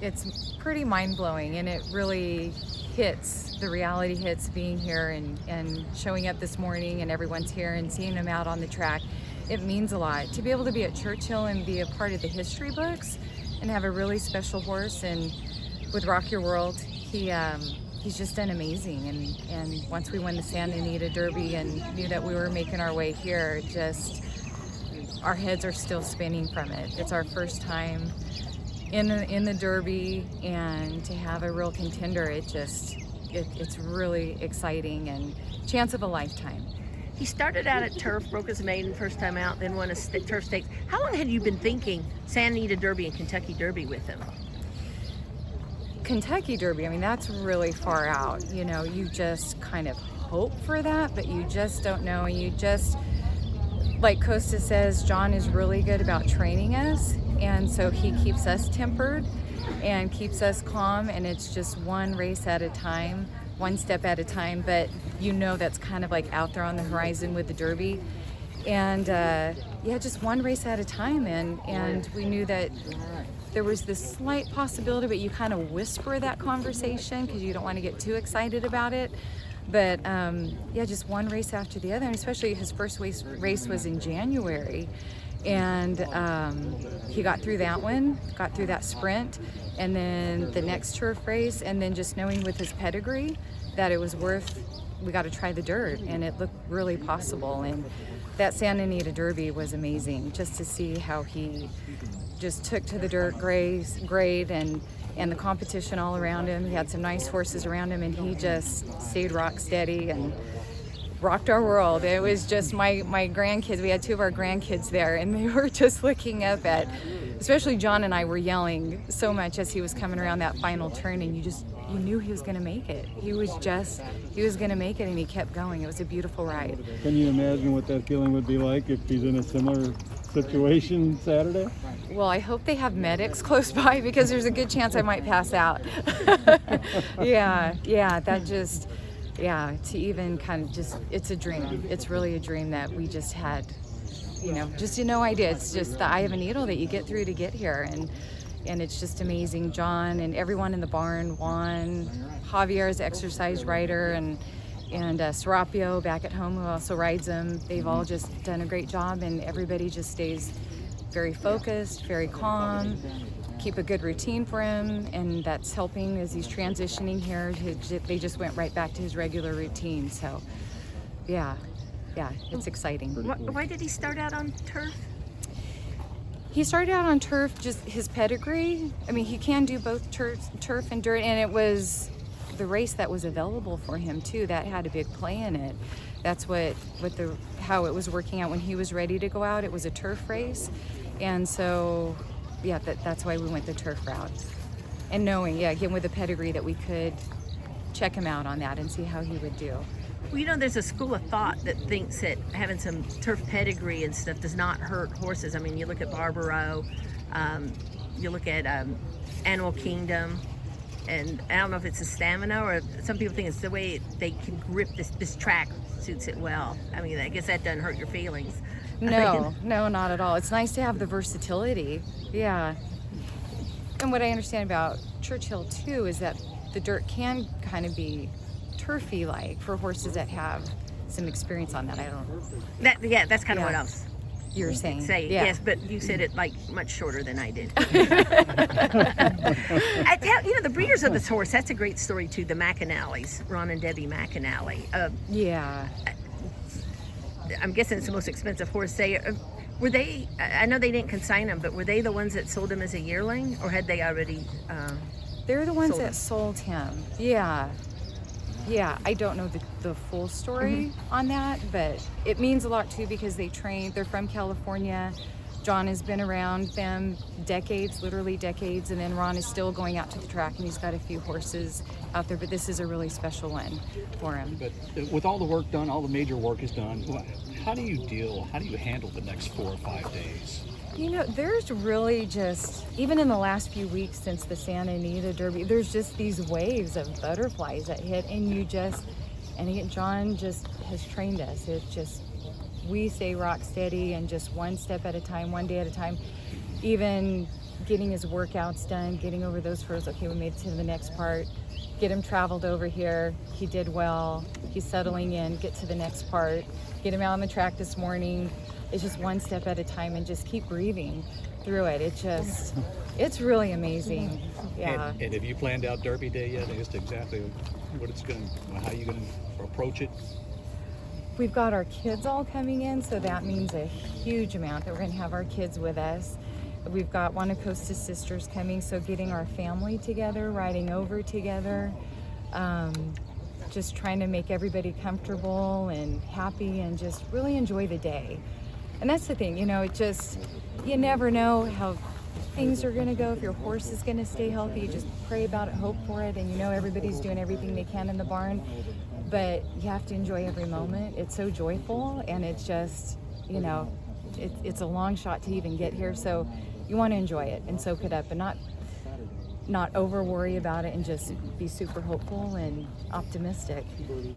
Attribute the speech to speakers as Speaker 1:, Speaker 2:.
Speaker 1: it's pretty mind-blowing, and it really the reality hits being here and showing up this morning and everyone's here and seeing them out on the track. It means a lot to be able to be at Churchill and be a part of the history books and have a really special horse. And with Rock Your World, he's just done amazing. And once we won the Santa Anita Derby and knew that we were making our way here, just our heads are still spinning from it. It's our first time in the Derby, and to have a real contender, it's really exciting and chance of a lifetime.
Speaker 2: He started out at turf, broke his maiden first time out, then won a turf stakes. How long had you been thinking Santa Anita Derby and Kentucky Derby with him?
Speaker 1: Kentucky Derby, I mean, that's really far out. You know, you just kind of hope for that, but you just don't know. You just, like Costa says, John is really good about training us, and so he keeps us tempered and keeps us calm, and it's just one race at a time, one step at a time. But you know, that's kind of like out there on the horizon with the Derby, and just one race at a time. And we knew that there was this slight possibility, but you kind of whisper that conversation because you don't want to get too excited about it. But just one race after the other, and especially his first race was in January. And he got through that one, got through that sprint, and then the next turf race, and then just knowing with his pedigree that it was we got to try the dirt, and it looked really possible. And that Santa Anita Derby was amazing, just to see how he just took to the dirt grade and the competition all around him. He had some nice horses around him, and he just stayed rock steady and rocked our world. It was just my grandkids, we had two of our grandkids there, and they were just looking up at, especially John and I were yelling so much as he was coming around that final turn, and you knew he was going to make it. He was going to make it, and he kept going. It was a beautiful ride.
Speaker 3: Can you imagine what that feeling would be like if he's in a similar situation Saturday?
Speaker 1: Well, I hope they have medics close by, because there's a good chance I might pass out. To even kind of it's a dream. It's really a dream that we just had, just no idea. It's just the eye of a needle that you get through to get here. And it's just amazing. John and everyone in the barn won. Javier's exercise rider, and Serapio back at home, who also rides him. They've all just done a great job, and everybody just stays very focused, very calm, keep a good routine for him, and that's helping as he's transitioning here. They just went right back to his regular routine. So it's exciting.
Speaker 2: Why did he start out on turf?
Speaker 1: He started out on turf, just his pedigree. I mean, he can do both turf and dirt, and it was the race that was available for him too. That had a big play in it. That's how it was working out when he was ready to go out. It was a turf race, and so that's why we went the turf route. And knowing, again, with the pedigree, that we could check him out on that and see how he would do.
Speaker 2: Well, there's a school of thought that thinks that having some turf pedigree and stuff does not hurt horses. I mean, you look at Barbaro, you look at Animal Kingdom, and I don't know if it's the stamina, or some people think it's the way they can grip this track suits it well. I mean, I guess that doesn't hurt your feelings.
Speaker 1: No, not at all. It's nice to have the versatility. Yeah. And what I understand about Churchill too is that the dirt can kind of be turfy, like for horses that have some experience on that. I don't know.
Speaker 2: That's kind of what else
Speaker 1: you're saying.
Speaker 2: Yes, but you said it like much shorter than I did. The breeders of this horse, that's a great story too. The McAnallys, Ron and Debbie McAnally. I'm guessing it's the most expensive horse. Were they? I know they didn't consign them, but were they the ones that sold him as a yearling, or had they already?
Speaker 1: They're the ones that sold him. Yeah. I don't know the full story on that, but it means a lot too, because they're from California. John has been around them decades, literally decades, and then Ron is still going out to the track, and he's got a few horses out there, but this is a really special one for him.
Speaker 4: But with all the work done, all the major work is done, how do you handle the next 4 or 5 days?
Speaker 1: There's really just, even in the last few weeks since the Santa Anita Derby, there's just these waves of butterflies that hit, and again, John just has trained us. It's just, we stay rock steady and just one step at a time, one day at a time. Even getting his workouts done, getting over those hurdles. Okay, we made it to the next part. Get him traveled over here. He did well. He's settling in. Get to the next part. Get him out on the track this morning. It's just one step at a time, and just keep breathing through it. It's really amazing. Yeah.
Speaker 4: And have you planned out Derby Day yet? Just exactly how you gonna approach it?
Speaker 1: We've got our kids all coming in, so that means a huge amount that we're going to have our kids with us. We've got one of Costa's sisters coming, so getting our family together, riding over together, just trying to make everybody comfortable and happy and just really enjoy the day. And that's the thing, you know, you never know how things are going to go. If your horse is going to stay healthy, you just pray about it, hope for it, and you know everybody's doing everything they can in the barn. But you have to enjoy every moment. It's so joyful, and it's just, you know, it's a long shot to even get here. So you want to enjoy it and soak it up, and not over worry about it, and just be super hopeful and optimistic.